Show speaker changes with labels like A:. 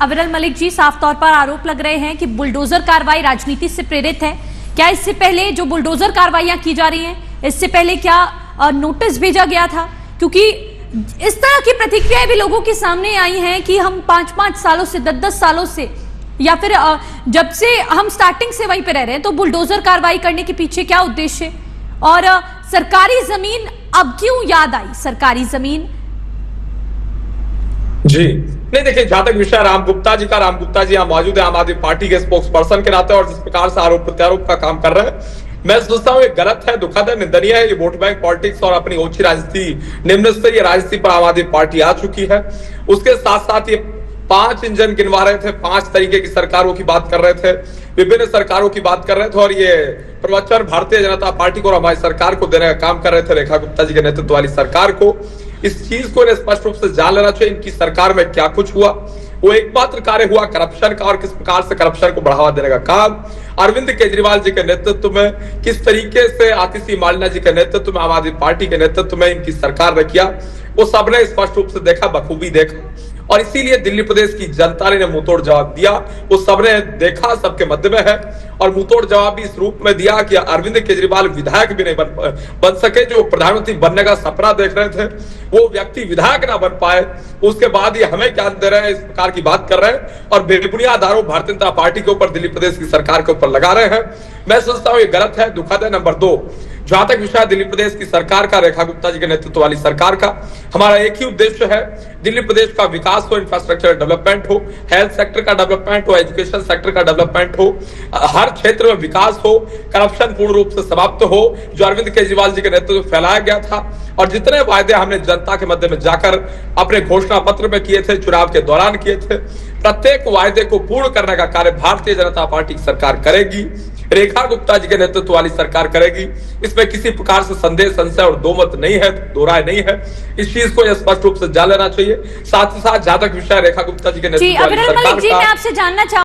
A: अविरल मलिक जी, साफ तौर पर आरोप लग रहे हैं कि बुलडोजर कार्रवाई राजनीति से प्रेरित है। क्या इससे पहले जो बुलडोजर कार्रवाइयां की जा रही हैं, इससे पहले क्या नोटिस भेजा गया था? क्योंकि इस तरह की प्रतिक्रियाएं भी लोगों के सामने आई हैं कि हम 5-5 सालों से 10-10 सालों से या फिर जब से हम स्टार्टिंग से वहीं पे रह रहे हैं, तो बुलडोजर कार्रवाई करने के पीछे क्या उद्देश्य है? और सरकारी जमीन अब क्यों याद आई? सरकारी जमीन
B: जी नहीं, देखिए, जहां तक विषय राम गुप्ता जी यहाँ मौजूद है आम आदमी पार्टी के स्पोक्स पर्सन के नाते, और जिस प्रकार से आरोप प्रत्यारोप का काम कर रहे हैं, मैं सोचता हूँ ये गलत है, दुखद है, निंदनीय है। ये वोट बैंक पॉलिटिक्स और अपनी ओछी राजनीति, निम्न स्तरीय राजनीति पर आम आदमी पार्टी आ चुकी है। उसके साथ साथ ये 5 इंजन गिनवा रहे थे, 5 तरीके की सरकारों की बात कर रहे थे, विभिन्न सरकारों की बात कर रहे थे, और ये प्रवचन भारतीय जनता पार्टी को और हमारी सरकार को देने का काम कर रहे थे, रेखा गुप्ता जी के नेतृत्व वाली सरकार को। इस चीज को स्पष्ट रूप से जान लेना चाहिए, इनकी सरकार में क्या कुछ हुआ। वो एकमात्र कार्य हुआ करप्शन का, और किस प्रकार से करप्शन को बढ़ावा देने का काम अरविंद केजरीवाल जी के नेतृत्व में, किस तरीके से आतिशी मालिना जी के नेतृत्व में, आम आदमी पार्टी के नेतृत्व में इनकी सरकार ने किया, वो सबने स्पष्ट रूप से देखा, बखूबी देखा। और इसीलिए दिल्ली प्रदेश की जनता ने मुंहतोड़ जवाब दिया। वो सबने देखा, सबके मध्य में है, और मुंहतोड़ जवाब भी इस रूप में दिया कि अरविंद केजरीवाल विधायक भी नहीं बन सके। जो प्रधानमंत्री बनने का सपना देख रहे थे, वो व्यक्ति विधायक ना बन पाए। उसके बाद ये हमें ज्ञान दे रहे हैं, इस प्रकार की बात कर रहे हैं, और बेबुनियाद आरोप भारतीय जनता पार्टी के ऊपर, दिल्ली प्रदेश की सरकार के ऊपर लगा रहे हैं। मैं सोचता हूँ ये गलत है, दुखद है। नंबर 2, जहां तक विषय दिल्ली प्रदेश की सरकार का, रेखा गुप्ता जी के नेतृत्व वाली सरकार का, हमारा एक ही उद्देश्य है, दिल्ली प्रदेश का विकास हो, इंफ्रास्ट्रक्चर डेवलपमेंट हो, हेल्थ सेक्टर का डेवलपमेंट हो, एजुकेशन सेक्टर का डेवलपमेंट हो, हर क्षेत्र में विकास हो, करप्शन पूर्ण रूप से समाप्त हो, जो अरविंद केजरीवाल जी के नेतृत्व में फैलाया गया था। और जितने वायदे हमने जनता के मध्य में जाकर अपने घोषणा पत्र में किए थे, चुनाव के दौरान किए थे, प्रत्येक वायदे को पूर्ण करने का कार्य भारतीय जनता पार्टी की सरकार करेगी, रेखा गुप्ता जी के नेतृत्व वाली सरकार करेगी। इसमें किसी प्रकार से संदेह, संशय और दो मत नहीं है, दो राय नहीं है। इस चीज को स्पष्ट रूप से जान लेना चाहिए। साथ ही साथ जहां तक विषय रेखा गुप्ता जी के नेतृत्व वाली सरकार का,
A: मैं आपसे जानना चाहूंगा